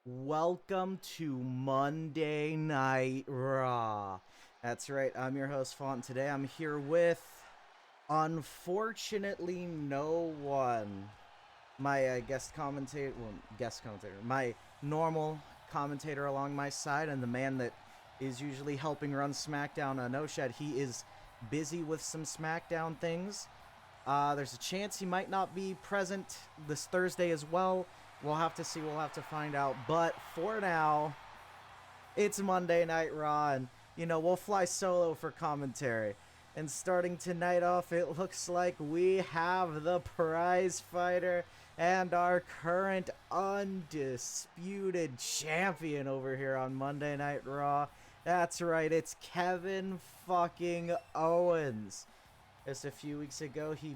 Welcome to Monday Night Raw. That's right, I'm your host, Font. Today I'm here with, unfortunately, no one. My my normal commentator along my side, and the man that is usually helping run SmackDown, No Shed. He is busy with some SmackDown things. There's a chance he might not be present this Thursday as well. We'll have to see. We'll have to find out. But for now, it's Monday Night Raw, and, we'll fly solo for commentary. And starting tonight off, it looks like we have the prize fighter and our current undisputed champion over here on Monday Night Raw. That's right, it's Kevin fucking Owens. Just a few weeks ago, he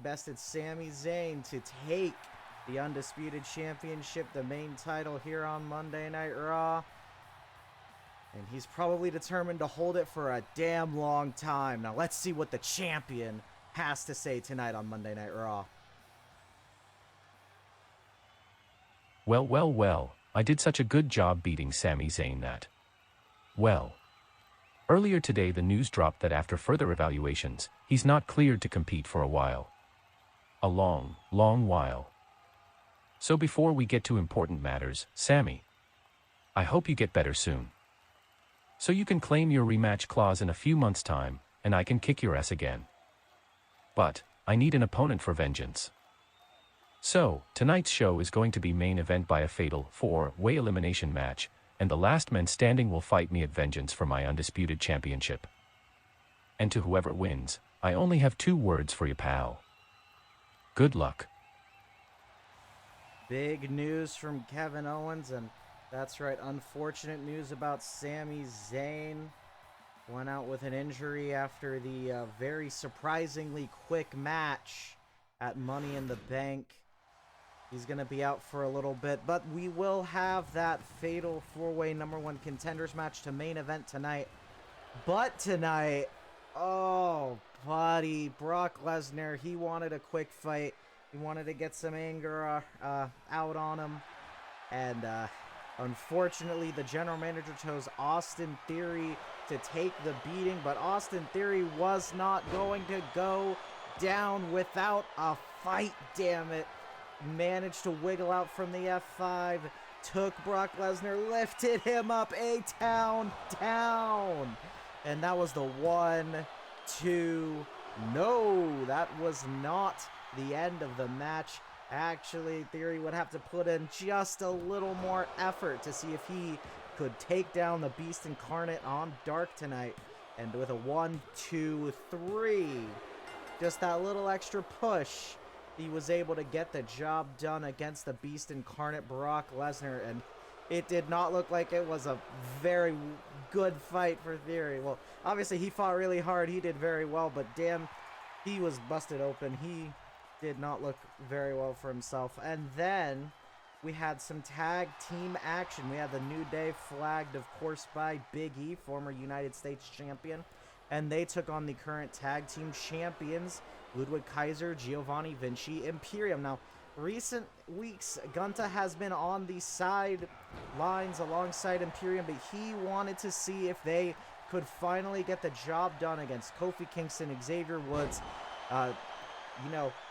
bested Sami Zayn to take the Undisputed Championship, the main title here on Monday Night Raw. And he's probably determined to hold it for a damn long time. Now let's see what the champion has to say tonight on Monday Night Raw. Well, I did such a good job beating Sami Zayn that. Earlier today the news dropped that after further evaluations, he's not cleared to compete for a while. A long while. So before we get to important matters, Sami, I hope you get better soon. So you can claim your rematch clause in a few months' time, and I can kick your ass again. But I need an opponent for vengeance. So, tonight's show is going to be main event by a fatal 4-way elimination match, and the last man standing will fight me at Vengeance for my Undisputed Championship. And to whoever wins, I only have 2 words for you, pal. Good luck. Big news from Kevin Owens, and that's right, unfortunate news about Sami Zayn. Went out with an injury after the very surprisingly quick match at Money in the Bank. He's going to be out for a little bit, but we will have that fatal 4-way #1 contenders match to main event tonight. But tonight, oh, buddy, Brock Lesnar, he wanted a quick fight. He wanted to get some anger out on him. And unfortunately, the general manager chose Austin Theory to take the beating, but Austin Theory was not going to go down without a fight, damn it. Managed to wiggle out from the F5, took Brock Lesnar, lifted him up a down. And that was the 1, 2, no, that was not the end of the match. Actually, Theory would have to put in just a little more effort to see if he could take down the Beast Incarnate on Dark tonight. And with a 1, 2, 3, just that little extra push, he was able to get the job done against the Beast Incarnate, Brock Lesnar, and it did not look like it was a very good fight for Theory. Well, obviously he fought really hard, he did very well, but damn, he was busted open. He did not look very well for himself. And then we had some tag team action. We had the New Day flagged, of course, by Big E, former United States champion, and they took on the current tag team champions, Ludwig Kaiser, Giovanni Vinci, Imperium. Now, recent weeks, Gunta has been on the sidelines alongside Imperium, but he wanted to see if they could finally get the job done against Kofi Kingston, Xavier Woods,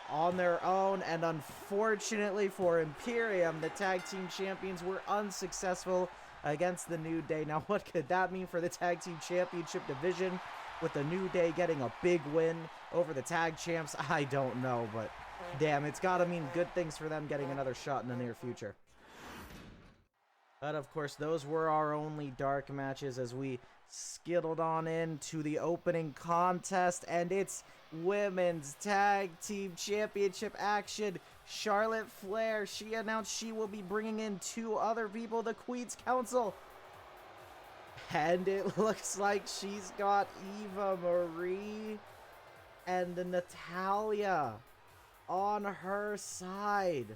on their own. And unfortunately for Imperium, the tag team champions were unsuccessful against the New Day. Now, what could that mean for the tag team championship division? With the New Day getting a big win over the tag champs, I don't know, but damn, it's got to mean good things for them getting another shot in the near future. But of course, those were our only dark matches as we skittled on into the opening contest, and it's Women's Tag Team Championship action. Charlotte Flair, she announced she will be bringing in 2 other people, the Queen's Council. And it looks like she's got Eva Marie and Natalya on her side.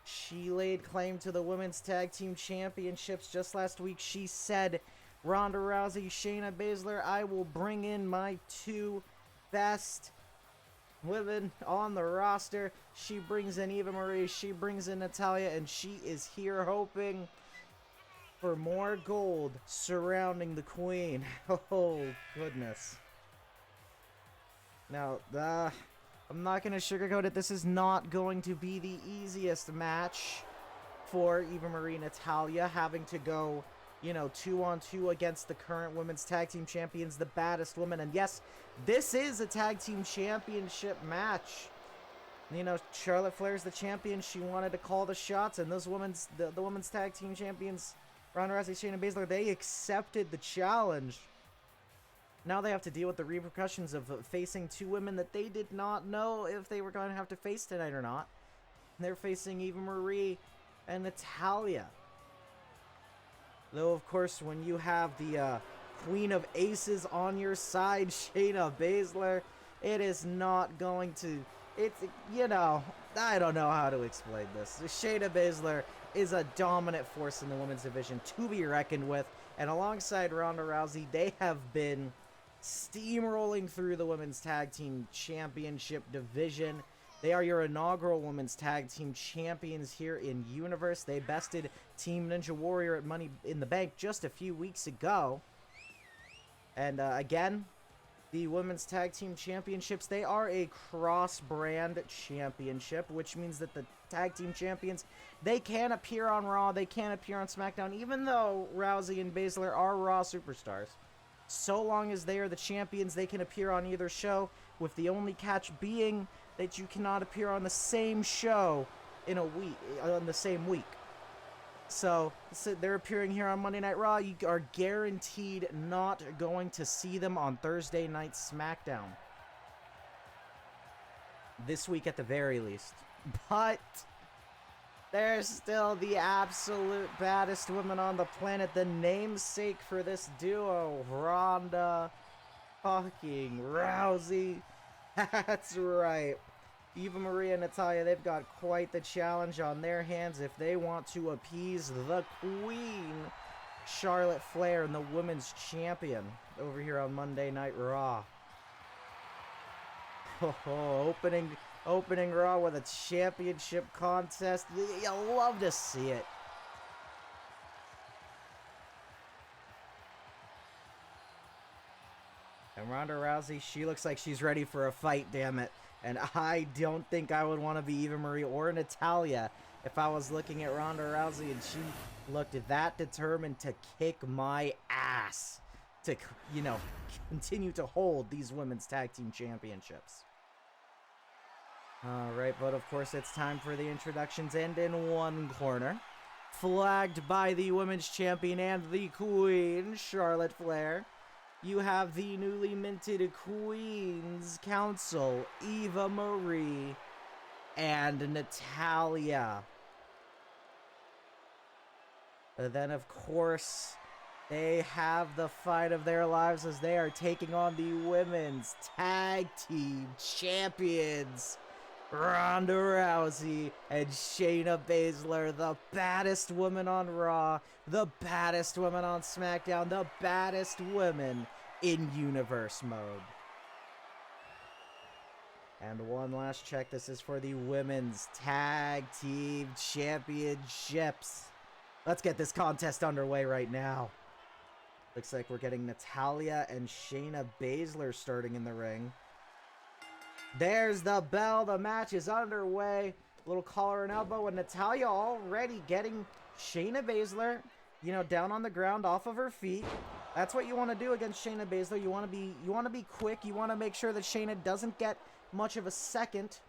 She laid claim to the Women's Tag Team Championships just last week. She said, Ronda Rousey, Shayna Baszler, I will bring in my 2 best women on the roster. She brings in Eva Marie, she brings in Natalya, and she is here hoping for more gold surrounding the Queen. Oh, goodness. Now, I'm not going to sugarcoat it. This is not going to be the easiest match for Eva Marie and Natalya, having to go, you know, 2-on-2 against the current women's tag team champions, the Baddest women. And yes, this is a tag team championship match. You know, Charlotte Flair's the champion. She wanted to call the shots, and those women's, the women's tag team champions, Ronda Rousey, Shayna Baszler, they accepted the challenge. Now they have to deal with the repercussions of facing two women that they did not know if they were going to have to face tonight or not. They're facing Eva Marie and Natalya. Though, of course, when you have the Queen of Aces on your side, Shayna Baszler, it is not going to... It's, you know, I don't know how to explain this. Shayna Baszler is a dominant force in the women's division to be reckoned with. And alongside Ronda Rousey, they have been steamrolling through the women's tag team championship division. They are your inaugural women's tag team champions here in Universe. They bested Team Ninja Warrior at Money in the Bank just a few weeks ago. And again, the women's tag team championships, they are a cross-brand championship, which means that the tag team champions, they can appear on Raw, they can appear on SmackDown, even though Rousey and Baszler are Raw superstars. So long as they are the champions, they can appear on either show, with the only catch being that you cannot appear on the same show in a week, on the same week. So they're appearing here on Monday Night Raw. You are guaranteed not going to see them on Thursday Night SmackDown. This week at the very least. But they're still the absolute baddest women on the planet. The namesake for this duo, Ronda fucking Rousey. That's right. Eva Marie and Natalya, they've got quite the challenge on their hands if they want to appease the Queen, Charlotte Flair, and the Women's Champion over here on Monday Night Raw. Oh, opening Raw with a championship contest. You'll love to see it. And Ronda Rousey, she looks like she's ready for a fight, damn it. And I don't think I would want to be Eva Marie or Natalya if I was looking at Ronda Rousey and she looked that determined to kick my ass to, you know, continue to hold these women's tag team championships. Alright, but of course it's time for the introductions, and in one corner, flagged by the women's champion and the Queen, Charlotte Flair, you have the newly minted Queen's Council, Eva Marie and Natalya. And then, of course, they have the fight of their lives as they are taking on the women's tag team champions, Ronda Rousey and Shayna Baszler, the baddest women on Raw, the baddest women on SmackDown, the baddest women in Universe mode. And one last check, this is for the women's tag team championships. Let's get this contest underway right now. Looks like we're getting Natalya and Shayna Baszler starting in the ring. There's the bell. The match is underway. Little collar and elbow, and Natalya already getting Shayna Baszler, you know, down on the ground off of her feet. That's what you want to do against Shayna Baszler. You want to be quick. You want to make sure that Shayna doesn't get much of a second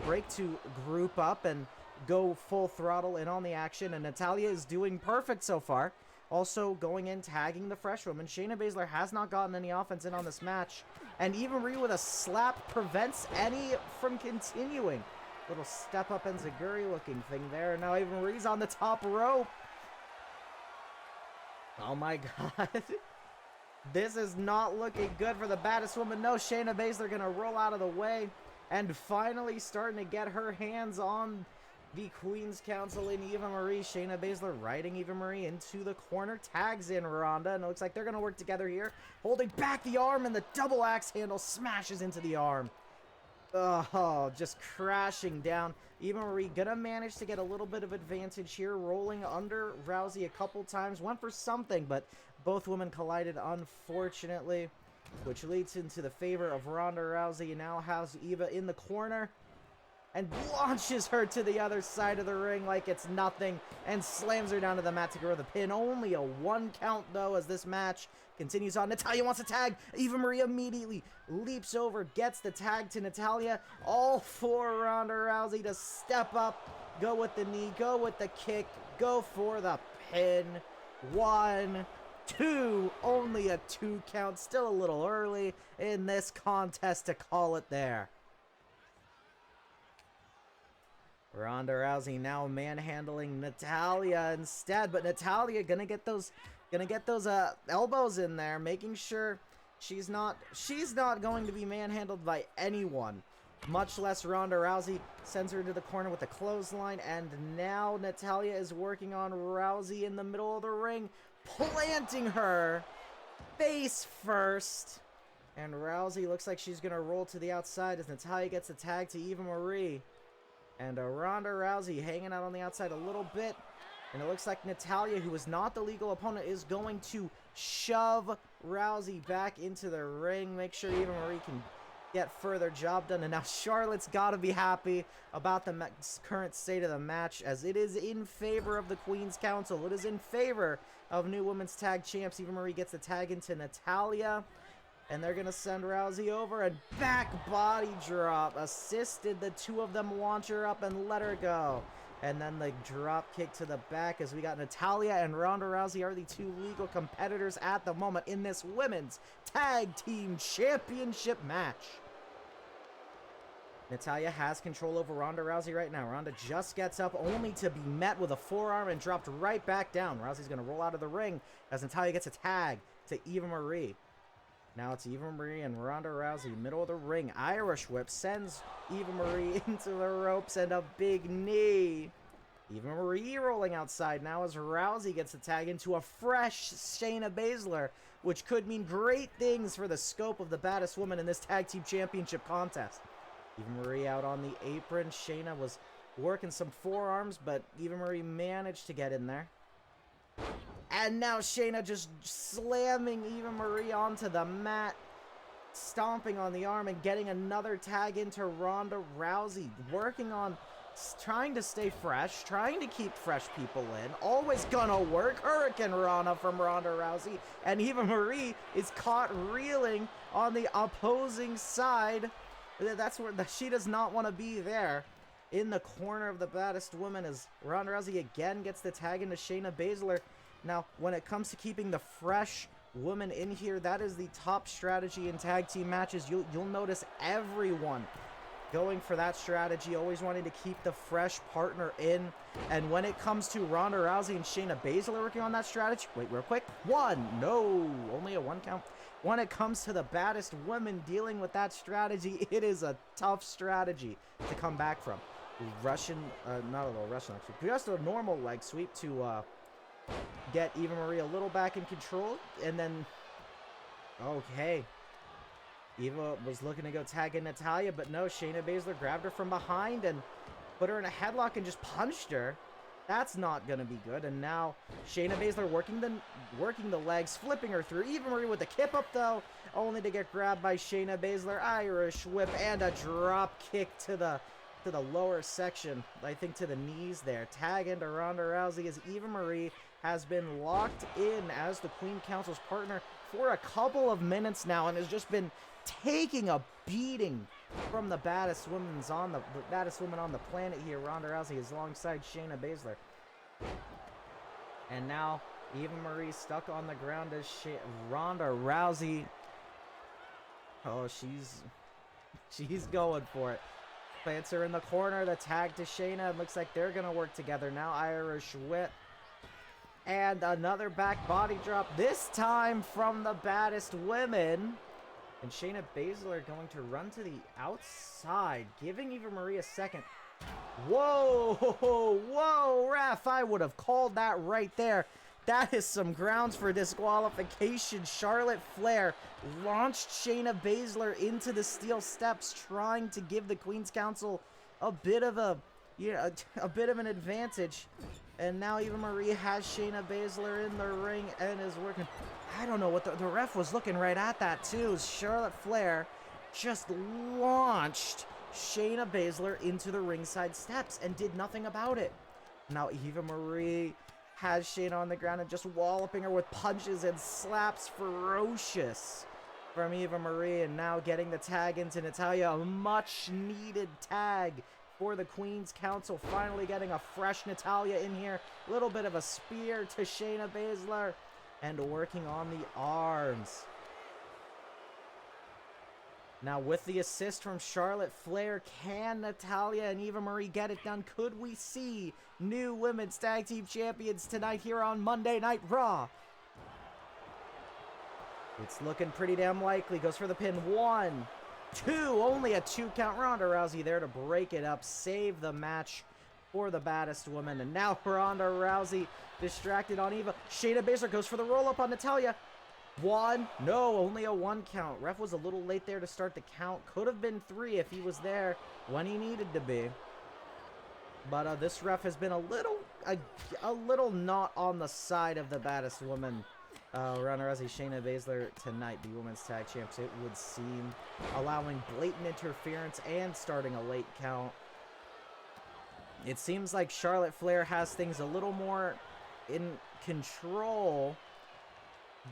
break to group up and go full throttle in on the action. And Natalya is doing perfect so far. Also going in, tagging the fresh woman. Shayna Baszler has not gotten any offense in on this match. And Eva Marie with a slap prevents any from continuing. Little step up enziguri looking thing there. Now Eva Marie's on the top rope. Oh my god. This is not looking good for the baddest woman. No, Shayna Baszler gonna roll out of the way. And finally starting to get her hands on the Queen's Council in Eva Marie. Shayna Baszler riding Eva Marie into the corner, tags in Ronda, and it looks like they're going to work together here. Holding back the arm, and the double axe handle smashes into the arm. Oh, just crashing down. Eva Marie gonna manage to get a little bit of advantage here, rolling under Rousey a couple times. Went for something, but both women collided, unfortunately, which leads into the favor of Ronda Rousey. Now has Eva in the corner and launches her to the other side of the ring like it's nothing and slams her down to the mat to grow the pin. Only a 1 count, though, as this match continues on. Natalya wants to tag. Eva Marie immediately leaps over, gets the tag to Natalya. All for Ronda Rousey to step up, go with the knee, go with the kick, go for the pin. 1, 2, only a 2 count. Still a little early in this contest to call it there. Ronda Rousey now manhandling Natalya instead, but Natalya gonna get those elbows in there, making sure she's not going to be manhandled by anyone, much less Ronda Rousey. Sends her to the corner with a clothesline, and now Natalya is working on Rousey in the middle of the ring, planting her face first, and Rousey looks like she's gonna roll to the outside as Natalya gets the tag to Eva Marie. And Ronda Rousey hanging out on the outside a little bit. And it looks like Natalya, who is not the legal opponent, is going to shove Rousey back into the ring. Make sure Eva Marie can get further job done. And now Charlotte's got to be happy about the current state of the match, as it is in favor of the Queen's Council. It is in favor of new Women's Tag Champs. Eva Marie gets the tag into Natalya. And they're going to send Rousey over, and back body drop. Assisted the two of them launch her up and let her go. And then the drop kick to the back, as we got Natalya and Ronda Rousey are the two legal competitors at the moment in this Women's Tag Team Championship match. Natalya has control over Ronda Rousey right now. Ronda just gets up, only to be met with a forearm and dropped right back down. Rousey's going to roll out of the ring as Natalya gets a tag to Eva Marie. Now it's Eva Marie and Ronda Rousey, middle of the ring. Irish whip sends Eva Marie into the ropes, and a big knee. Eva Marie rolling outside now as Rousey gets a tag into a fresh Shayna Baszler, which could mean great things for the scope of the baddest woman in this tag team championship contest. Eva Marie out on the apron. Shayna was working some forearms, but Eva Marie managed to get in there. And now Shayna just slamming Eva Marie onto the mat, stomping on the arm and getting another tag into Ronda Rousey. Working on trying to stay fresh, trying to keep fresh people in. Always gonna work. Hurricane Rana from Ronda Rousey. And Eva Marie is caught reeling on the opposing side. That's where she does not want to be there. In the corner of the baddest woman as Ronda Rousey again gets the tag into Shayna Baszler. Now, when it comes to keeping the fresh woman in here, that is the top strategy in tag team matches. You'll notice everyone going for that strategy, always wanting to keep the fresh partner in. And when it comes to Ronda Rousey and Shayna Baszler working on that strategy, wait, real quick. No, only a 1 count. When it comes to the baddest women dealing with that strategy, it is a tough strategy to come back from. Russian, not a little Russian actually, just a normal leg sweep to get Eva Marie a little back in control, and then, okay. Eva was looking to go tag in Natalya, but no, Shayna Baszler grabbed her from behind and put her in a headlock and just punched her. That's not going to be good. And now Shayna Baszler working the legs, flipping her through. Eva Marie with a kip up, though, only to get grabbed by Shayna Baszler. Irish whip and a drop kick to the lower section, I think to the knees there. Tag into Ronda Rousey as Eva Marie has been locked in as the Queen Council's partner for a couple of minutes now, and has just been taking a beating from the baddest woman on the planet here. Ronda Rousey is alongside Shayna Baszler. And now Eva Marie stuck on the ground as Ronda Rousey. Oh, she's going for it. Plants her in the corner, the tag to Shayna. It looks like they're going to work together now. Irish whip. And another back body drop, this time from the baddest women. And Shayna Baszler going to run to the outside, giving Eva Marie a second Whoa, whoa, ref, I would have called that right there. That is some grounds for disqualification. Charlotte Flair launched Shayna Baszler into the steel steps, trying to give the Queen's Council a bit of a an advantage. And now Eva Marie has Shayna Baszler in the ring and is working. I don't know what the ref was looking right at that too. Charlotte Flair just launched Shayna Baszler into the ringside steps and did nothing about it. Now Eva Marie has Shayna on the ground and just walloping her with punches and slaps ferocious from Eva Marie, and now getting the tag into Natalya, a much needed tag for the Queen's Council, finally getting a fresh Natalya in here. A little bit of a spear to Shayna Baszler and working on the arms. Now with the assist from Charlotte Flair, can Natalya and Eva Marie get it done? Could we see new Women's Tag Team Champions tonight here on Monday Night Raw? It's looking pretty damn likely. Goes for the pin. 1, 2, only a 2 count. Ronda Rousey there to break it up, save the match for the baddest woman. And now Ronda Rousey distracted on Eva. Shayna Baszler goes for the roll up on Natalya. 1, no, only a 1 count. Ref was a little late there to start the count. Could have been 3 if he was there when he needed to be. But this ref has been a little not on the side of the baddest woman. Ronda Rousey, Shayna Baszler tonight, the Women's Tag Champs, it would seem, allowing blatant interference and starting a late count. It seems like Charlotte Flair has things a little more in control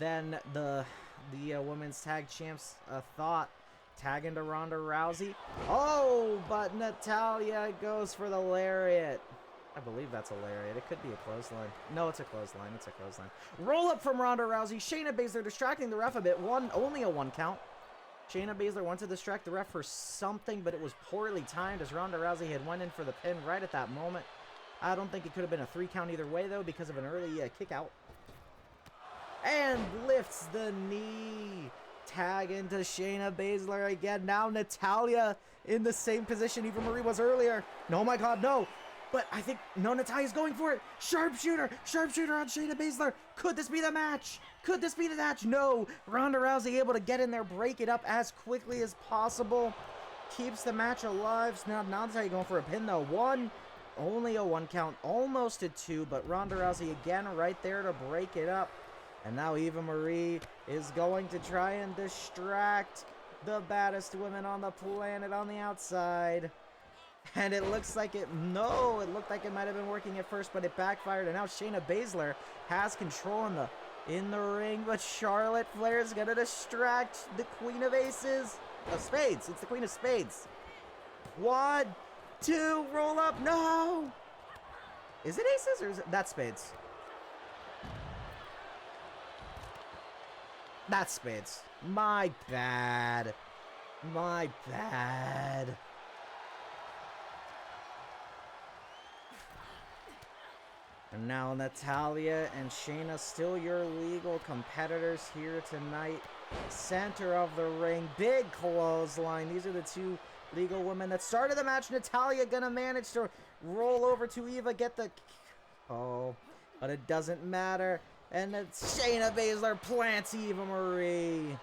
than the Women's Tag Champs thought. Tag into Ronda Rousey. Oh, but Natalya goes for the lariat. I believe that's a lariat. It could be a clothesline. No, it's a clothesline. It's a clothesline. Roll up from Ronda Rousey. Shayna Baszler distracting the ref a bit. Only a 1 count. Shayna Baszler wanted to distract the ref for something, but it was poorly timed as Ronda Rousey had went in for the pin right at that moment. I don't think it could have been a 3 count either way, though, because of an early kick out. And lifts the knee. Tag into Shayna Baszler again. Now Natalya in the same position Eva Marie was earlier. No, my God, no. But I think, no, Natalya's going for it. Sharpshooter. Sharpshooter on Shayna Baszler. Could this be the match? Could this be the match? No. Ronda Rousey able to get in there, break it up as quickly as possible. Keeps the match alive. Now Natalya going for a pin, though. 1. Only a 1 count. Almost a 2, but Ronda Rousey again right there to break it up. And now Eva Marie is going to try and distract the baddest women on the planet on the outside. And it looks like it looked like it might have been working at first, but it backfired. And now Shayna Baszler has control in the ring, but Charlotte Flair is going to distract the Queen of Aces. Of Spades. It's the Queen of Spades. 1, 2, roll up. No! Is it Aces or is it? That's Spades. That's Spades. My bad. My bad. And now Natalya and Shayna, still your legal competitors here tonight. Center of the ring. Big clothesline. These are the 2 legal women that started the match. Natalya gonna manage to roll over to Eva. Get the... Oh, but it doesn't matter. And it's Shayna Baszler plants Eva Marie.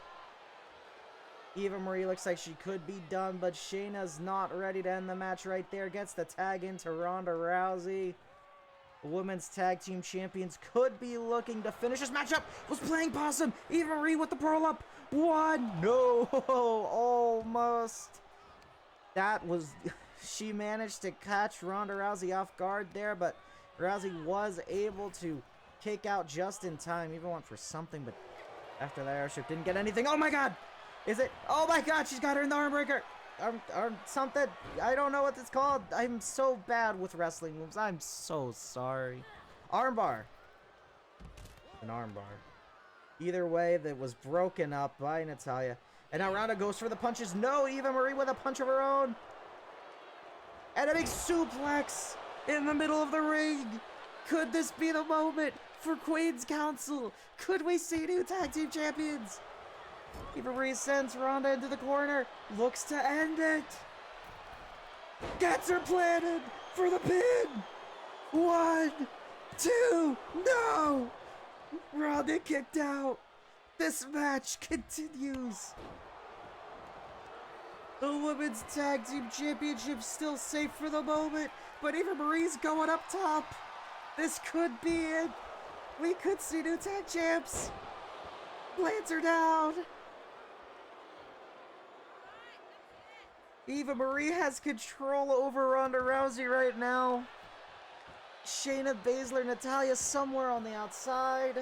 Eva Marie looks like she could be done, but Shayna's not ready to end the match right there. Gets the tag into Ronda Rousey. The Women's Tag Team Champions could be looking to finish this matchup. Was playing possum. Eva Marie with the pearl up. 1. No. Almost. That was... She managed to catch Ronda Rousey off guard there, but Rousey was able to kick out just in time. Even went for something, but after that airship didn't get anything. Oh my God! Is it? Oh my God! She's got her in the arm breaker. Arm something. I don't know what it's called. I'm so bad with wrestling moves. I'm so sorry. Armbar. An armbar. Either way, that was broken up by Natalya. And now Ronda goes for the punches. No, Eva Marie with a punch of her own. And a big suplex in the middle of the ring. Could this be the moment for Queen's Council? Could we see new tag team champions? Eva Marie sends Ronda into the corner. Looks to end it. Gets her planted for the pin. 1, 2, no! Ronda kicked out. This match continues. The Women's Tag Team Championship still safe for the moment, but Eva Marie's going up top. This could be it. We could see new tag champs. Plants are down. Eva Marie has control over Ronda Rousey right now. Shayna Baszler, Natalya somewhere on the outside.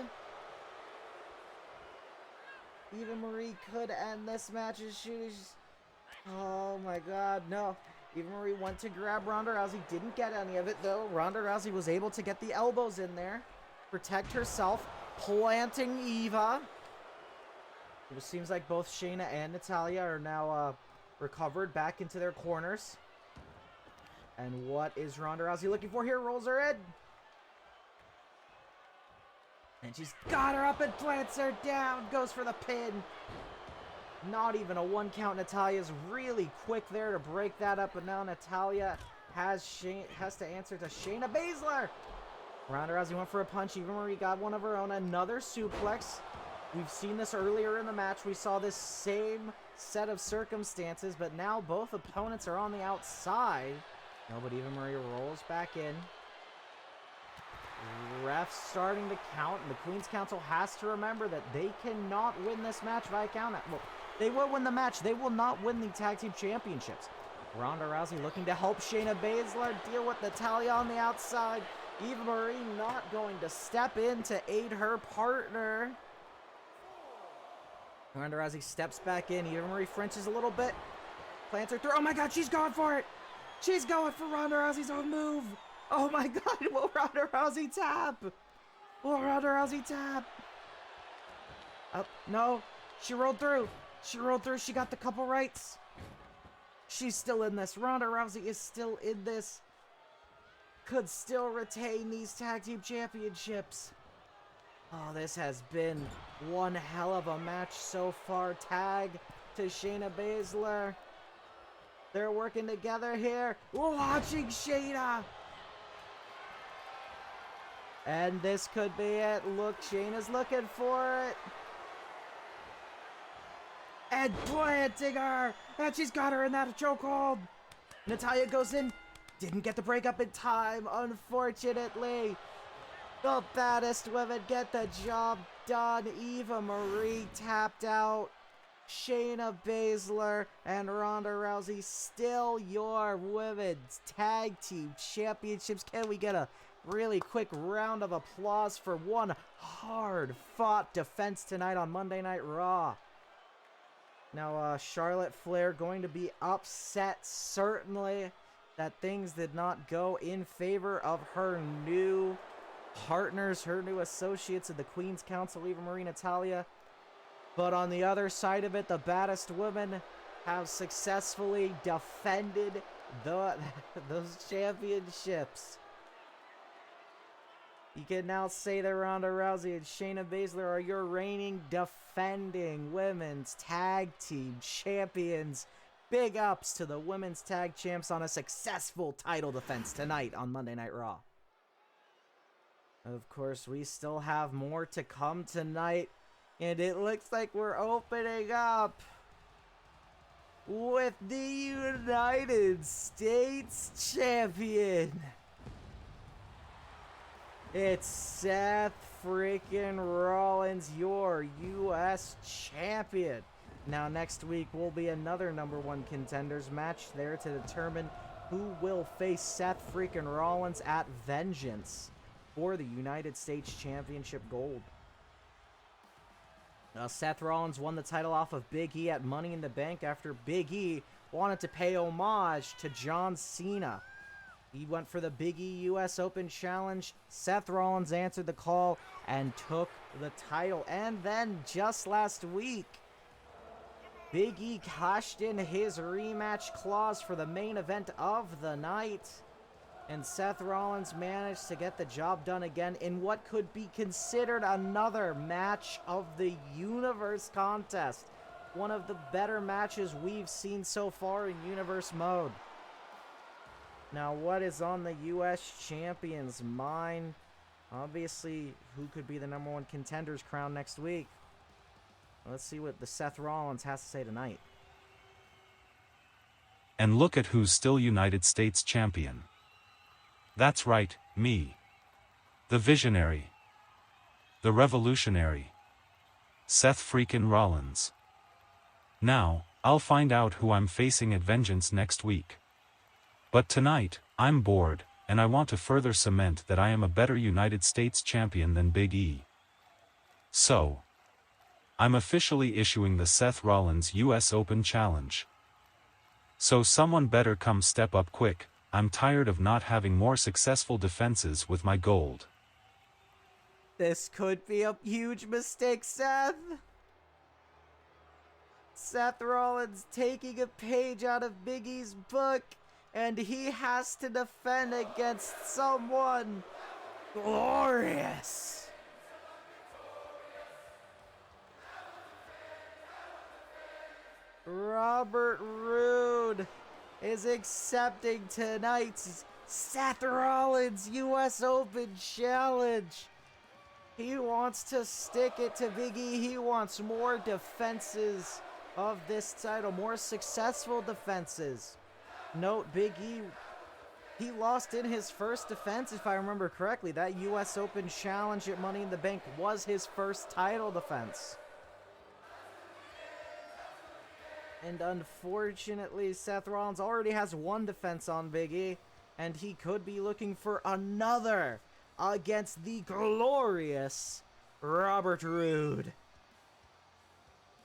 Eva Marie could end this match as she's... Oh my god, no. Eva Marie went to grab Ronda Rousey, didn't get any of it though. Ronda Rousey was able to get the elbows in there, protect herself, planting Eva. It seems like both Shayna and Natalya are now recovered back into their corners. And what is Ronda Rousey looking for here? Rolls her in. And she's got her up and plants her down. Goes for the pin. Not even a 1 count. Natalya's really quick there to break that up. But now Natalya has to answer to Shayna Baszler. Ronda Rousey went for a punch. Eva Marie got one of her own. Another suplex. We've seen this earlier in the match. We saw this same set of circumstances. But now both opponents are on the outside. No, but Eva Marie rolls back in. Refs starting to count, and the Queen's Council has to remember that they cannot win this match by count. Well, they will win the match. They will not win the Tag Team Championships. Ronda Rousey looking to help Shayna Baszler deal with Natalya on the outside. Eva Marie not going to step in to aid her partner. Ronda Rousey steps back in. Eva Marie flinches a little bit. Plants her through. Oh my god, she's going for it. She's going for Ronda Rousey's own move. Oh my god, will Ronda Rousey tap? Will Ronda Rousey tap? Oh, no. She rolled through. She rolled through. She got the couple rights. She's still in this. Ronda Rousey is still in this. Could still retain these tag team championships. Oh, this has been one hell of a match so far. Tag to Shayna Baszler. They're working together here. Watching Shayna. And this could be it. Look, Shayna's looking for it. And planting her. And she's got her in that chokehold. Natalya goes in. Didn't get the breakup in time, unfortunately. The baddest women get the job done. Eva Marie tapped out. Shayna Baszler and Ronda Rousey still your women's tag team championships. Can we get a really quick round of applause for one hard-fought defense tonight on Monday Night Raw? Now, Charlotte Flair going to be upset, certainly, that things did not go in favor of her new partners, her new associates in the Queen's Council, Eva Marie, Natalya. But on the other side of it, the baddest women have successfully defended those championships. You can now say that Ronda Rousey and Shayna Baszler are your reigning, defending women's tag team champions. Big ups to the women's tag champs on a successful title defense tonight on Monday Night Raw. Of course, we still have more to come tonight. And it looks like we're opening up with the United States Champion. It's Seth freaking Rollins, your U.S. Champion. Now next week will be another #1 Contenders match there to determine who will face Seth freaking Rollins at Vengeance for the United States Championship gold. Seth Rollins won the title off of Big E at Money in the Bank after Big E wanted to pay homage to John Cena. He went for the Big E US Open Challenge. Seth Rollins answered the call and took the title. And then just last week, Big E cashed in his rematch clause for the main event of the night. And Seth Rollins managed to get the job done again in what could be considered another match of the universe contest. One of the better matches we've seen so far in universe mode. Now, what is on the U.S. Champion's mind? Obviously, who could be the #1 Contenders crown next week? Let's see what the Seth Rollins has to say tonight. And look at who's still United States Champion. That's right, me. The visionary. The revolutionary. Seth freakin' Rollins. Now, I'll find out who I'm facing at Vengeance next week. But tonight, I'm bored, and I want to further cement that I am a better United States Champion than Big E. So, I'm officially issuing the Seth Rollins US Open Challenge. So someone better come step up quick. I'm tired of not having more successful defenses with my gold. This could be a huge mistake, Seth. Seth Rollins taking a page out of Big E's book, and he has to defend against someone glorious. Robert Roode is accepting tonight's Seth Rollins US Open Challenge. He wants to stick it to Big E. He wants more defenses of this title, more successful defenses. Note, Big E, he lost in his first defense, if I remember correctly. That US Open Challenge at Money in the Bank was his first title defense. And unfortunately, Seth Rollins already has one defense on Big E, and he could be looking for another against the glorious Robert Roode.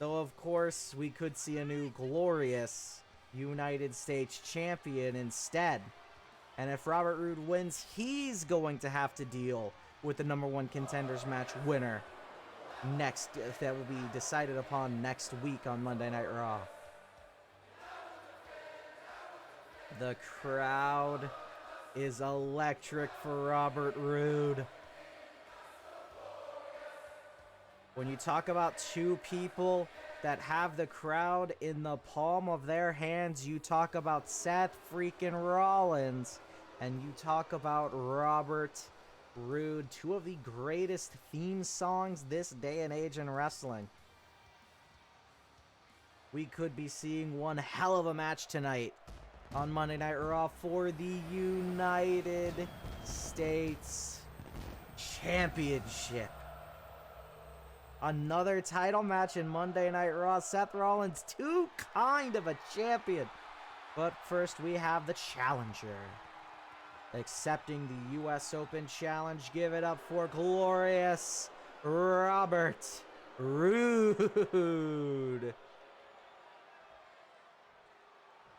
Though, of course, we could see a new glorious United States Champion instead. And if Robert Roode wins, he's going to have to deal with the #1 Contenders match winner next. That will be decided upon next week on Monday Night Raw. The crowd is electric for Robert Roode. When you talk about two people that have the crowd in the palm of their hands, you talk about Seth freaking Rollins, and you talk about Robert Roode, two of the greatest theme songs this day and age in wrestling. We could be seeing one hell of a match tonight on Monday Night Raw for the United States Championship. Another title match in Monday Night Raw. Seth Rollins, too kind of a champion. But first, we have the challenger. Accepting the US Open Challenge. Give it up for glorious Robert Roode.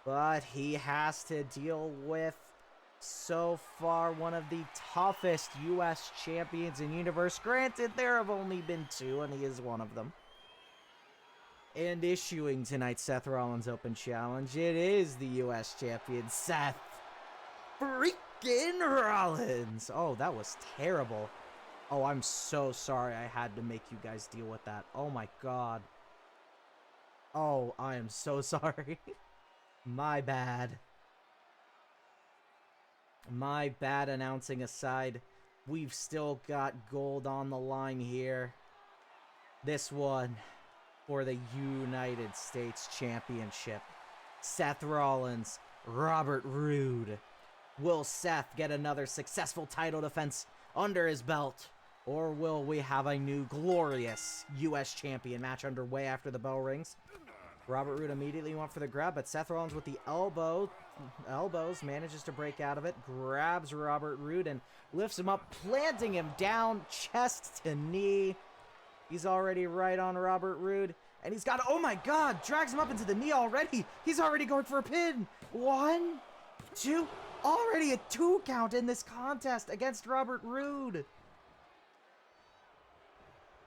But he has to deal with, so far, one of the toughest U.S. champions in universe. Granted, there have only been two, and he is one of them. And issuing tonight's Seth Rollins Open Challenge, it is the U.S. champion, Seth freaking Rollins. Oh, that was terrible. Oh, I'm so sorry I had to make you guys deal with that. Oh, my God. Oh, I am so sorry. My bad. My bad, announcing aside. We've still got gold on the line here. This one for the United States Championship. Seth Rollins, Robert Roode. Will Seth get another successful title defense under his belt? Or will we have a new glorious U.S. Champion match underway after the bell rings? Robert Roode immediately went for the grab, but Seth Rollins with the elbows manages to break out of it, grabs Robert Roode and lifts him up, planting him down, chest to knee. He's already right on Robert Roode, and he's got, oh my God, drags him up into the knee already. He's already going for a pin. 1, 2, already a 2 count in this contest against Robert Roode.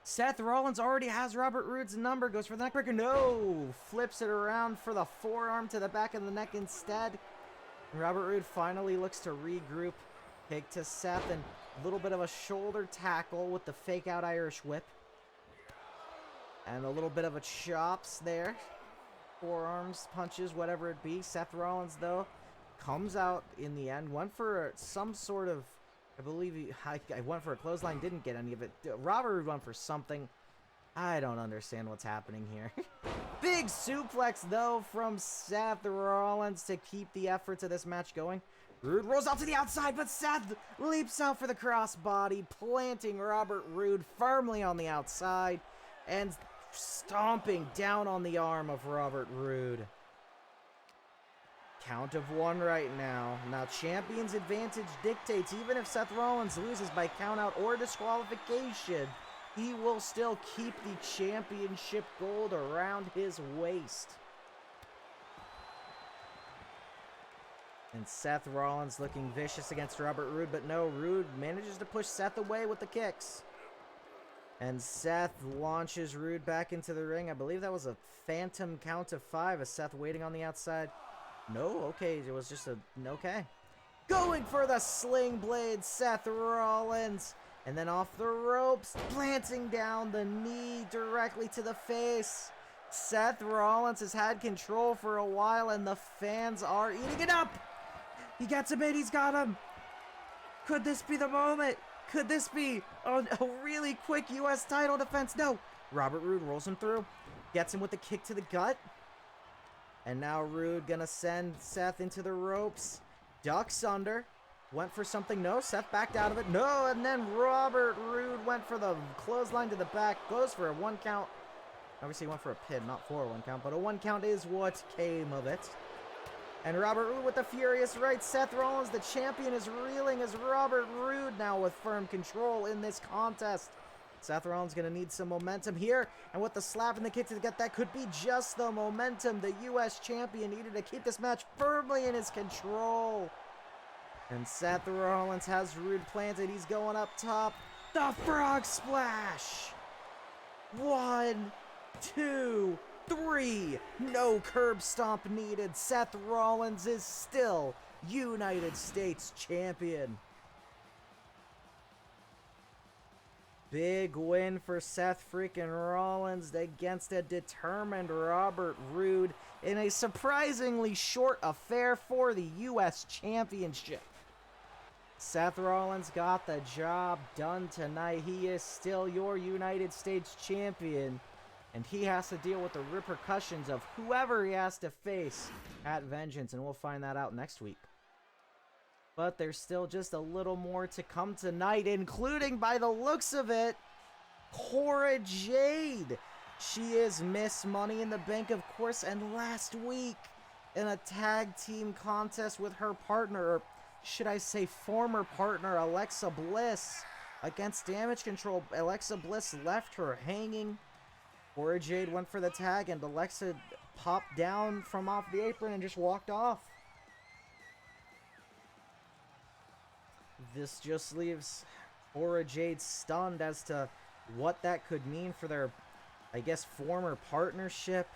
Seth Rollins already has Robert Roode's number, goes for the neckbreaker, no! Flips it around for the forearm to the back of the neck instead. Robert Roode finally looks to regroup, kick to Seth, and a little bit of a shoulder tackle with the fake out Irish whip. And a little bit of a chops there. Forearms, punches, whatever it be. Seth Rollins, though, comes out in the end, went for some sort of, I believe I went for a clothesline, didn't get any of it. Robert Roode went for something. I don't understand what's happening here. Big suplex, though, from Seth Rollins to keep the efforts of this match going. Roode rolls out to the outside, but Seth leaps out for the crossbody, planting Robert Roode firmly on the outside and stomping down on the arm of Robert Roode. Count of 1 right now. Now, champion's advantage dictates even if Seth Rollins loses by countout or disqualification, he will still keep the championship gold around his waist. And Seth Rollins looking vicious against Robert Roode, but no, Roode manages to push Seth away with the kicks. And Seth launches Roode back into the ring. I believe that was a phantom count of 5, as Seth waiting on the outside. No, okay, it was just a, okay. Going for the sling blade, Seth Rollins. And then off the ropes, planting down the knee directly to the face. Seth Rollins has had control for a while, and the fans are eating it up. He gets him in, he's got him. Could this be the moment? Could this be a really quick U.S. title defense? No. Robert Roode rolls him through, gets him with the kick to the gut. And now Roode gonna send Seth into the ropes. Ducks under. Went for something. No, Seth backed out of it. No, and then Robert Roode went for the clothesline to the back. Goes for a 1 count. Obviously, he went for a pin, not for a 1 count, but a 1 count is what came of it. And Robert Roode with the furious right. Seth Rollins, the champion, is reeling as Robert Roode now with firm control in this contest. Seth Rollins going to need some momentum here. And with the slap and the kick to the gut, that could be just the momentum the U.S. champion needed to keep this match firmly in his control. And Seth Rollins has Roode planted. He's going up top. The frog splash. 1, 2, 3. No curb stomp needed. Seth Rollins is still United States champion. Big win for Seth freaking Rollins against a determined Robert Roode in a surprisingly short affair for the U.S. Championship. Seth Rollins got the job done tonight. He is still your United States champion, and he has to deal with the repercussions of whoever he has to face at Vengeance, and we'll find that out next week. But there's still just a little more to come tonight, including, by the looks of it, Cora Jade. She is Miss Money in the Bank, of course, and last week in a tag team contest with her partner, or should I say former partner, Alexa Bliss, against Damage Control. Alexa Bliss left her hanging. Cora Jade went for the tag, and Alexa popped down from off the apron and just walked off. This just leaves Cora Jade stunned as to what that could mean for their, I guess, former partnership,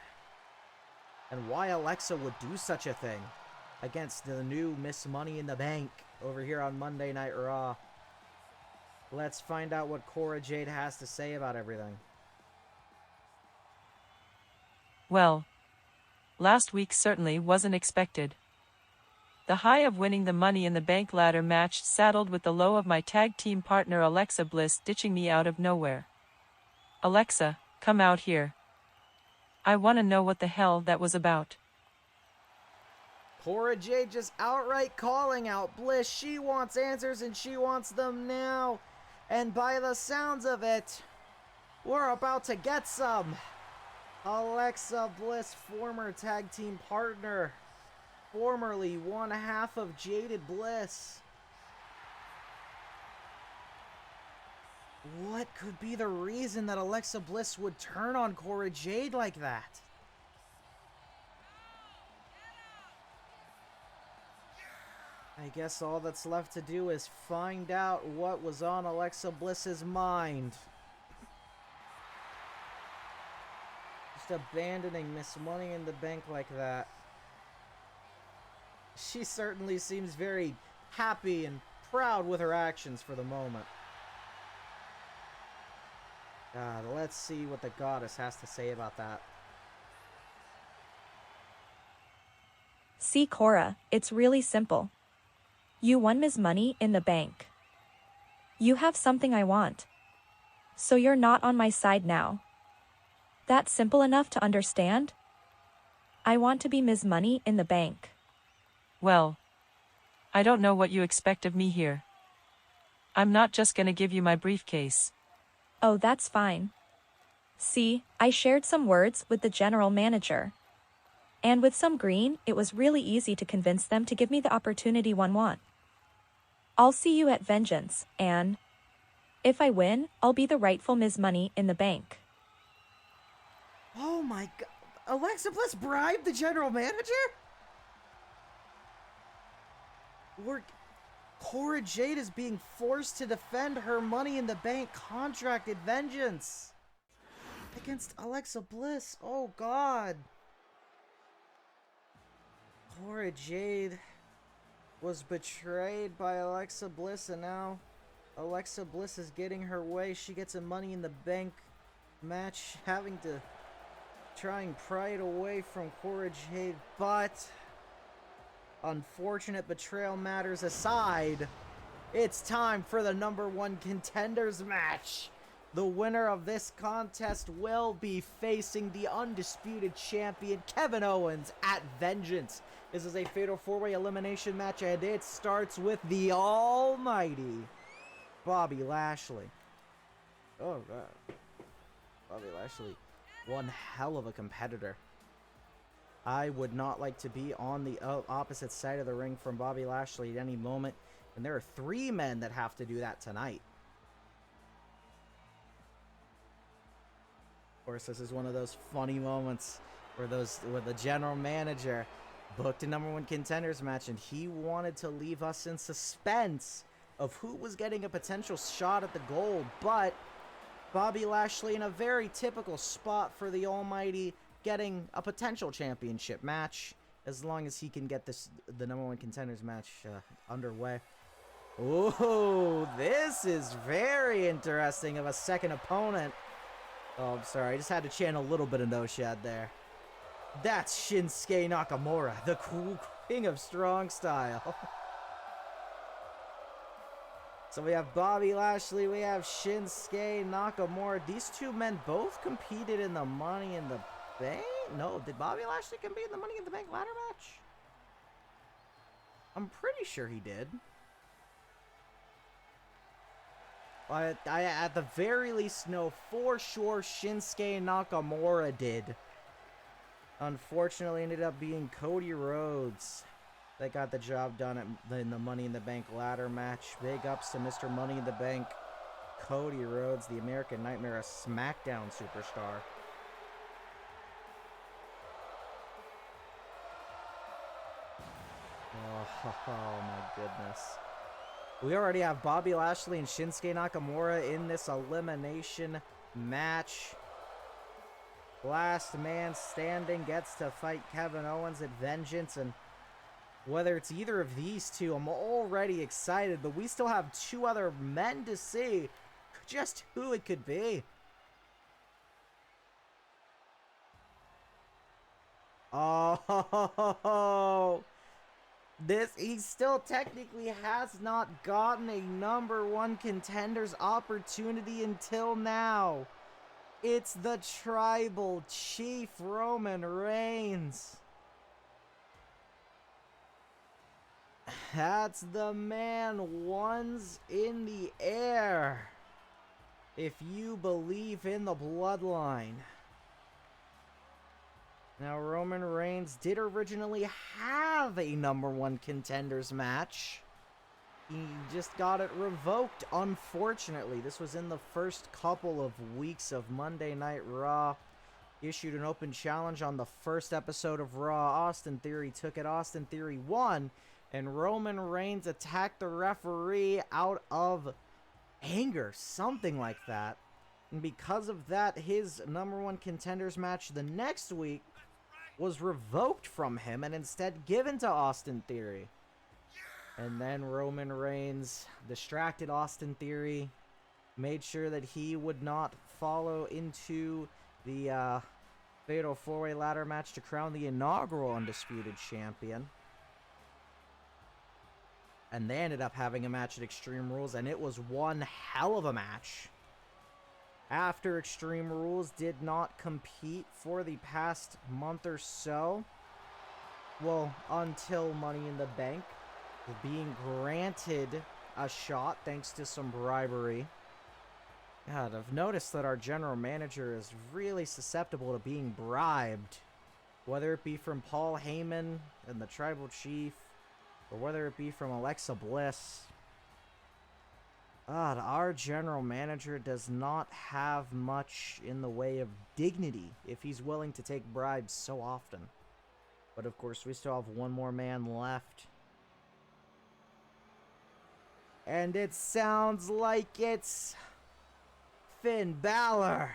and why Alexa would do such a thing against the new Miss Money in the Bank over here on Monday Night Raw. Let's find out what Cora Jade has to say about everything. Well, last week certainly wasn't expected. The high of winning the Money in the Bank ladder match saddled with the low of my tag team partner Alexa Bliss ditching me out of nowhere. Alexa, come out here. I want to know what the hell that was about. Cora Jade just outright calling out Bliss. She wants answers, and she wants them now. And by the sounds of it, we're about to get some. Alexa Bliss, former tag team partner, formerly one half of Jaded Bliss. What could be the reason that Alexa Bliss would turn on Cora Jade like that? I guess all that's left to do is find out what was on Alexa Bliss's mind. Just abandoning Miss Money in the Bank like that. She certainly seems very happy and proud with her actions for the moment. God, let's see what the goddess has to say about that. See, Cora, it's really simple. You won Ms. Money in the Bank. You have something I want. So you're not on my side now. That's simple enough to understand? I want to be Ms. Money in the Bank. Well, I don't know what you expect of me here. I'm not just gonna give you my briefcase. Oh, that's fine. See, I shared some words with the general manager. And with some green, it was really easy to convince them to give me the opportunity one want. I'll see you at Vengeance, and if I win, I'll be the rightful Ms. Money in the Bank. Oh my god. Alexa Bliss bribed the general manager? Cora Jade is being forced to defend her Money in the Bank contract at Vengeance against Alexa Bliss. Oh god. Cora Jade was betrayed by Alexa Bliss, and now Alexa Bliss is getting her way. She gets a Money in the Bank match, having to try and pry it away from Cora Jade, but unfortunate betrayal matters aside, it's time for the #1 Contenders match. The winner of this contest will be facing the Undisputed Champion, Kevin Owens, at Vengeance. This is a Fatal 4-Way elimination match, and it starts with the almighty Bobby Lashley. Oh, God. Bobby Lashley, one hell of a competitor. I would not like to be on the opposite side of the ring from Bobby Lashley at any moment, and there are 3 men that have to do that tonight. Of course, this is one of those funny moments where the general manager booked a #1 Contenders match, and he wanted to leave us in suspense of who was getting a potential shot at the gold, but Bobby Lashley, in a very typical spot for the almighty, getting a potential championship match, as long as he can get the #1 Contenders match underway. Oh, this is very interesting of a second opponent. Oh, I'm sorry, I just had to channel a little bit of no-shad there. That's Shinsuke Nakamura, the cool king of strong style. So we have Bobby Lashley, we have Shinsuke Nakamura. These 2 men both competed in the Money in the Bank? No, did Bobby Lashley compete in the Money in the Bank ladder match? I'm pretty sure he did. I at the very least know for sure Shinsuke Nakamura did. Unfortunately, ended up being Cody Rhodes that got the job done in the Money in the Bank ladder match. Big ups to Mr. Money in the Bank, Cody Rhodes, the American Nightmare, a SmackDown superstar. Oh my goodness. We already have Bobby Lashley and Shinsuke Nakamura in this elimination match. Last man standing gets to fight Kevin Owens at Vengeance, and whether it's either of these 2, I'm already excited, but we still have 2 other men to see just who it could be. Oh, he still technically has not gotten a #1 Contenders opportunity until now. It's the Tribal Chief, Roman Reigns. That's the man, ones in the air. If you believe in the bloodline. Now, Roman Reigns did originally have a #1 Contenders match. He just got it revoked, unfortunately. This was in the first couple of weeks of Monday Night Raw. He issued an open challenge on the first episode of Raw. Austin Theory took it. Austin Theory won, and Roman Reigns attacked the referee out of anger, something like that. And because of that, his #1 Contenders match the next week was revoked from him and instead given to Austin Theory. And then Roman Reigns distracted Austin Theory, made sure that he would not follow into the Fatal 4-way ladder match to crown the inaugural Undisputed Champion. And they ended up having a match at Extreme Rules, and it was one hell of a match. After Extreme Rules did not compete for the past month or so, well, until Money in the Bank, being granted a shot thanks to some bribery. God, I've noticed that our general manager is really susceptible to being bribed, whether it be from Paul Heyman and the Tribal Chief, or whether it be from Alexa Bliss. God, our general manager does not have much in the way of dignity if he's willing to take bribes so often. But of course, we still have one more man left. And it sounds like it's Finn Balor.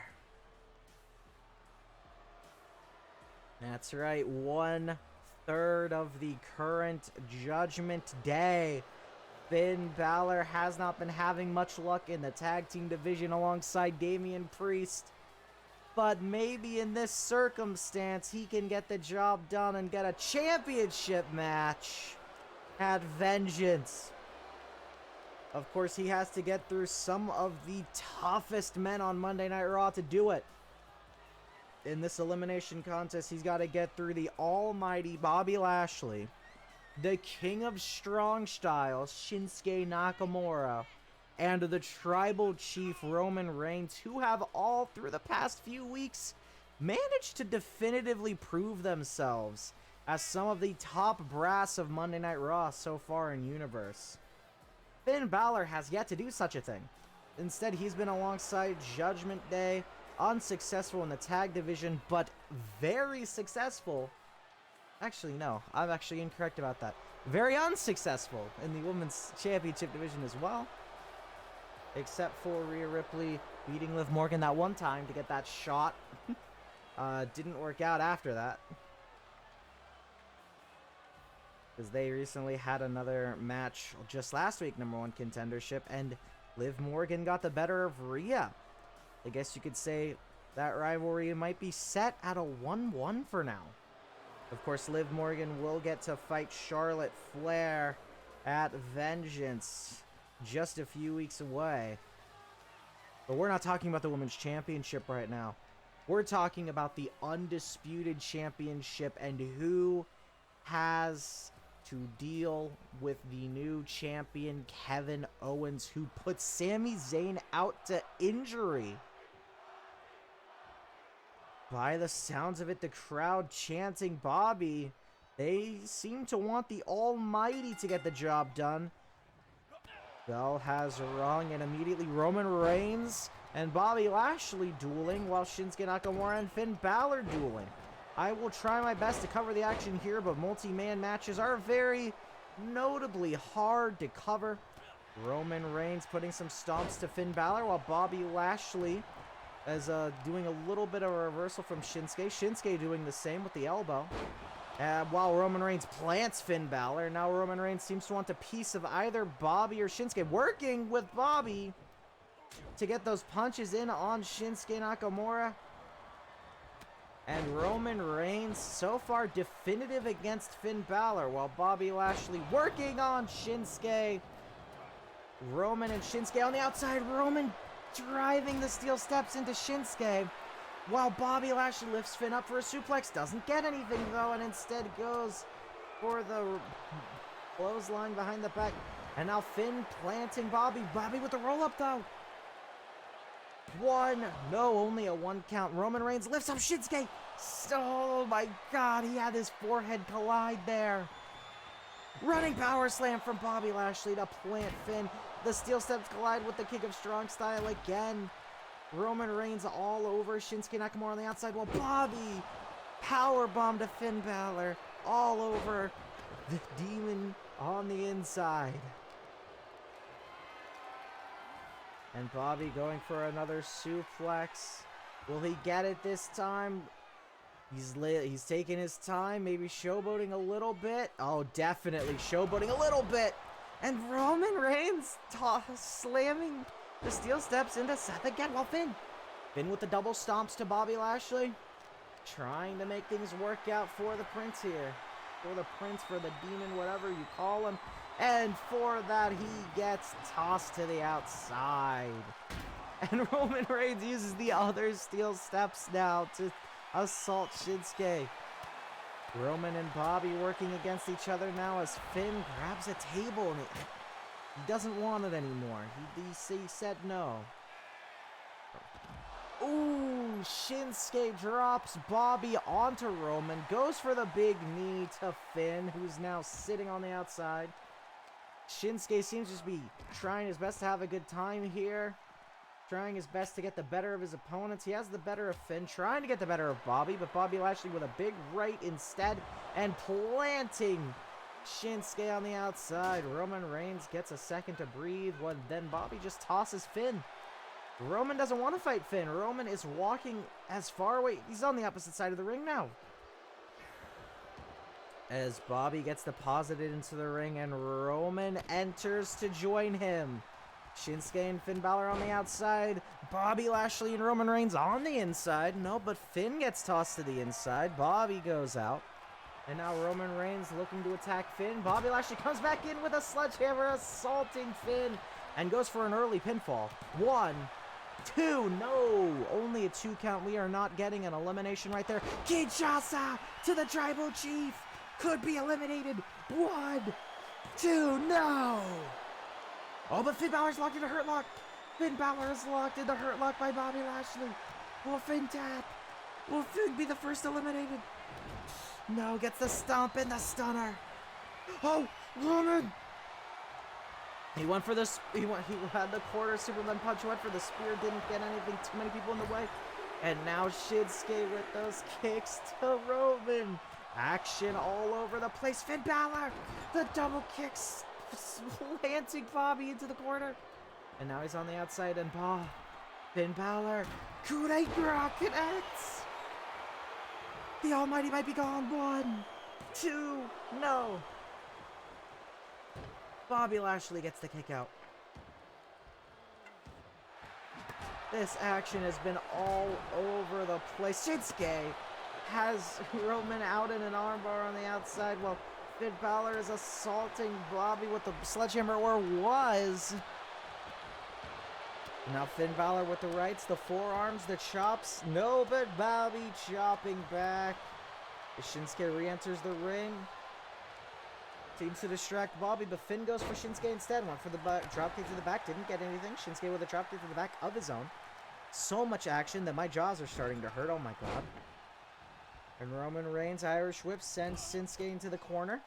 That's right, 1/3 of the current Judgment Day. Finn Balor has not been having much luck in the tag team division alongside Damian Priest. But maybe in this circumstance, he can get the job done and get a championship match at Vengeance. Of course, he has to get through some of the toughest men on Monday Night Raw to do it. In this elimination contest, he's got to get through the almighty Bobby Lashley, the King of Strong Style, Shinsuke Nakamura, and the Tribal Chief, Roman Reigns, who have all through the past few weeks managed to definitively prove themselves as some of the top brass of Monday Night Raw so far in Universe. Finn Balor has yet to do such a thing. Instead, he's been alongside Judgment Day, unsuccessful in the tag division, but very successful. Actually, no, I'm actually incorrect about that. Very unsuccessful in the Women's Championship division as well. Except for Rhea Ripley beating Liv Morgan that one time to get that shot. Didn't work out after that. Because they recently had another match just last week, #1 contendership, and Liv Morgan got the better of Rhea. I guess you could say that rivalry might be set at a 1-1 for now. Of course, Liv Morgan will get to fight Charlotte Flair at Vengeance just a few weeks away. But we're not talking about the Women's Championship right now. We're talking about the Undisputed Championship and who has to deal with the new champion, Kevin Owens, who put Sami Zayn out to injury. By the sounds of it, the crowd chanting Bobby. They seem to want the Almighty to get the job done. Bell has rung, and immediately Roman Reigns and Bobby Lashley dueling, while Shinsuke Nakamura and Finn Balor dueling. I will try my best to cover the action here, but multi-man matches are very notably hard to cover. Roman Reigns putting some stomps to Finn Balor, while Bobby Lashley is doing a little bit of a reversal from Shinsuke. Shinsuke doing the same with the elbow. While Roman Reigns plants Finn Balor, now Roman Reigns seems to want a piece of either Bobby or Shinsuke, working with Bobby to get those punches in on Shinsuke Nakamura. And Roman Reigns so far definitive against Finn Balor, while Bobby Lashley working on Shinsuke. Roman and Shinsuke on the outside. Roman driving the steel steps into Shinsuke, while Bobby Lashley lifts Finn up for a suplex. Doesn't get anything though, and instead goes for the clothesline behind the back. And now Finn planting Bobby. Bobby with the roll-up though. Only a 1 count. Roman Reigns lifts up Shinsuke. Oh my god, he had his forehead collide there. Running power slam from Bobby Lashley to plant Finn. The steel steps collide with the kick of strong style again. Roman Reigns all over Shinsuke Nakamura on the outside, while Bobby powerbomb to Finn Balor all over the Demon on the inside. And Bobby going for another suplex. Will he get it this time? He's taking his time, maybe showboating a little bit. Oh, definitely showboating a little bit. And Roman Reigns slamming the steel steps into Seth again. Well, Finn with the double stomps to Bobby Lashley. trying to make things work out for the Prince here. For the Prince, for the Demon, whatever you call him. And for that, he gets tossed to the outside. And Roman Reigns uses the other steel steps now to assault Shinsuke. Roman and Bobby working against each other now as Finn grabs a table and he doesn't want it anymore. He said no. Ooh, Shinsuke drops Bobby onto Roman, goes for the big knee to Finn, who's now sitting on the outside. Shinsuke seems to be trying his best to have a good time here. Trying his best to get the better of his opponents. He has the better of Finn, trying to get the better of Bobby, but Bobby Lashley with a big right instead, and planting Shinsuke on the outside. Roman Reigns gets a second to breathe, then Bobby just tosses Finn. Roman doesn't want to fight Finn. Roman is walking as far away. He's on the opposite side of the ring now. As Bobby gets deposited into the ring and Roman enters to join him. Shinsuke and Finn Balor on the outside. Bobby Lashley and Roman Reigns on the inside. No, but Finn gets tossed to the inside. Bobby goes out. And now Roman Reigns looking to attack Finn. Bobby Lashley comes back in with a sledgehammer, assaulting Finn. And goes for an early pinfall. 1, 2, no. Only a 2 count. We are not getting an elimination right there. Kinshasa to the Tribal Chief. Could be eliminated. 1, 2, no. Oh, but Finn Balor's locked in a hurt lock. Finn Balor is locked in the hurt lock by Bobby Lashley. Will Finn tap? Will Finn be the first eliminated? No, gets the stomp and the stunner. Oh, Roman! He went for this. He had the quarter Superman punch. Went for the spear. Didn't get anything. Too many people in the way. And now Shinsuke with those kicks to Roman. Action all over the place. Finn Balor, the double kicks. Planting Bobby into the corner. And now he's on the outside and Finn Balor. Coup de grace connects. The Almighty might be gone. 1, 2, no. Bobby Lashley gets the kick out. This action has been all over the place. Shinsuke has Roman out in an armbar on the outside while Finn Balor is assaulting Bobby with the sledgehammer, or was. Now Finn Balor with the rights, the forearms, the chops. No, but Bobby chopping back. Shinsuke re-enters the ring. Seems to distract Bobby, but Finn goes for Shinsuke instead. Went for the dropkick to the back, didn't get anything. Shinsuke with a dropkick to the back of his own. So much action that my jaws are starting to hurt. Oh my god. And Roman Reigns, Irish whip, sends Shinsuke into the corner.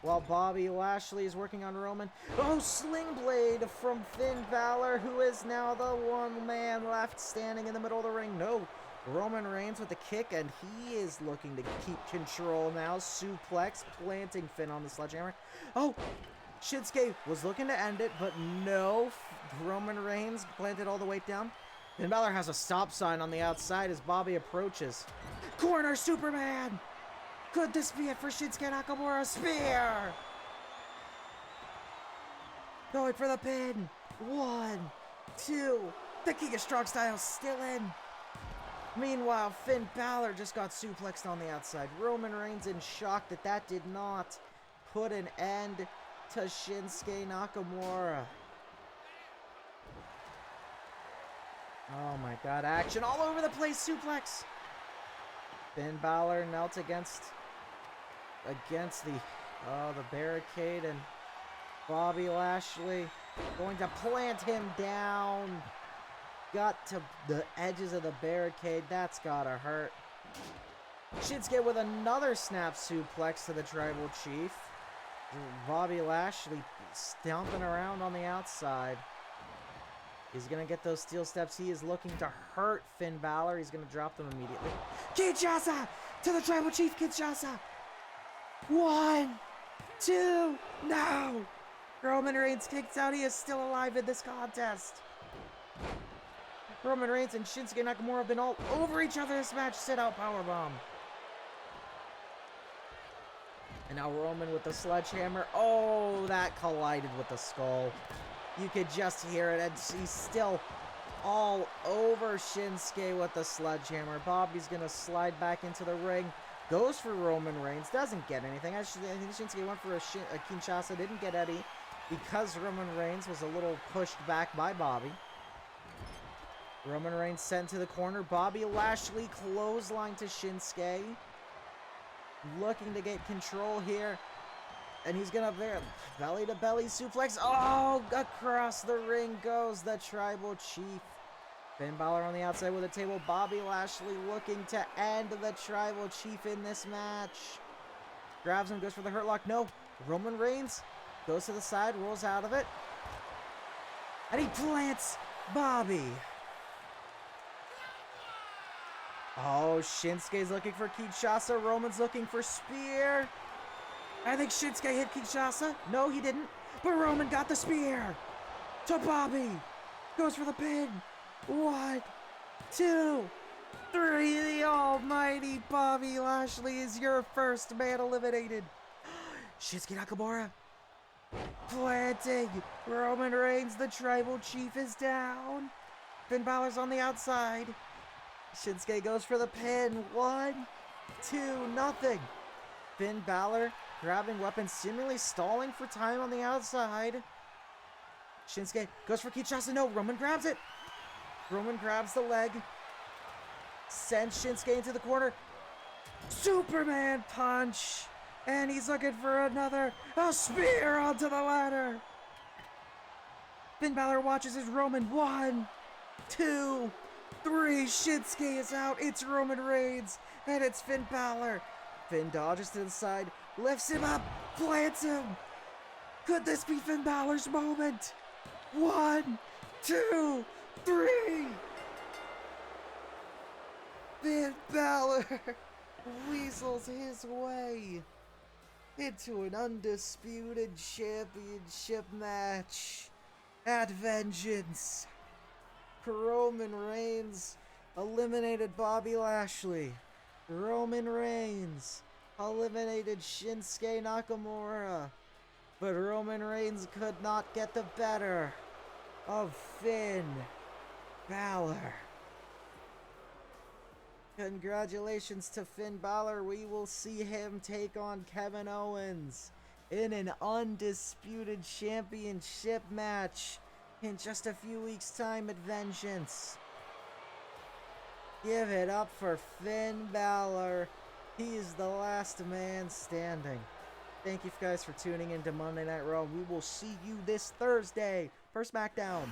While Bobby Lashley is working on Roman. Oh, Sling Blade from Finn Balor, who is now the one man left standing in the middle of the ring. No, Roman Reigns with the kick, and he is looking to keep control now. Suplex, planting Finn on the sledgehammer. Oh, Shinsuke was looking to end it, but no. Roman Reigns planted all the weight down. Finn Balor has a stop sign on the outside as Bobby approaches. Corner Superman! Could this be it for Shinsuke Nakamura? Spear! Going for the pin. 1, 2. The King of Strong Style still in. Meanwhile, Finn Balor just got suplexed on the outside. Roman Reigns in shock that did not put an end to Shinsuke Nakamura. Oh my god, action all over the place, suplex. Finn Balor knelt against the barricade, and Bobby Lashley going to plant him down. Got to the edges of the barricade. That's gotta hurt. Shinsuke with another snap suplex to the Tribal Chief. Bobby Lashley stomping around on the outside. He's going to get those steel steps. He is looking to hurt Finn Balor. He's going to drop them immediately. Kinshasa to the Tribal Chief. Kinshasa. 1, 2, no. Roman Reigns kicks out. He is still alive in this contest. Roman Reigns and Shinsuke Nakamura have been all over each other this match. Sit out powerbomb. And now Roman with the sledgehammer. Oh, that collided with the skull. You could just hear it, and he's still all over Shinsuke with the sledgehammer. Bobby's going to slide back into the ring. Goes for Roman Reigns. Doesn't get anything. I think Shinsuke went for a Kinshasa. Didn't get any because Roman Reigns was a little pushed back by Bobby. Roman Reigns sent to the corner. Bobby Lashley clothesline to Shinsuke. Looking to get control here. And he's going to belly-to-belly suplex. Oh, across the ring goes the Tribal Chief. Finn Balor on the outside with a table. Bobby Lashley looking to end the Tribal Chief in this match. Grabs him, goes for the Hurt Lock. No. Roman Reigns goes to the side, rolls out of it. And he plants Bobby. Oh, Shinsuke's looking for Kinshasa. Roman's looking for spear. I think Shinsuke hit Kinshasa. No, he didn't. But Roman got the spear. To Bobby. Goes for the pin. 1, 2, 3. The almighty Bobby Lashley is your first man eliminated. Shinsuke Nakamura. Planting. Roman Reigns, the Tribal Chief, is down. Finn Balor's on the outside. Shinsuke goes for the pin. 1, 2, nothing. Finn Balor grabbing weapons, seemingly stalling for time on the outside. Shinsuke goes for Kinshasa. No, Roman grabs it. Roman grabs the leg. Sends Shinsuke into the corner. Superman punch. And he's looking for another. A spear onto the ladder. Finn Balor watches as Roman. 1, 2, 3. Shinsuke is out. It's Roman Reigns. And it's Finn Balor. Finn dodges to the side. Lifts him up. Plants him. Could this be Finn Balor's moment? 1, 2, 3. Finn Balor weasels his way into an undisputed championship match at Vengeance. Roman Reigns eliminated Bobby Lashley. Roman Reigns eliminated Shinsuke Nakamura. But Roman Reigns could not get the better of Finn Balor. Congratulations to Finn Balor. We will see him take on Kevin Owens in an undisputed championship match in just a few weeks' time at Vengeance. Give it up for Finn Balor. He is the last man standing. Thank you guys for tuning in to Monday Night Raw. We will see you this Thursday for SmackDown.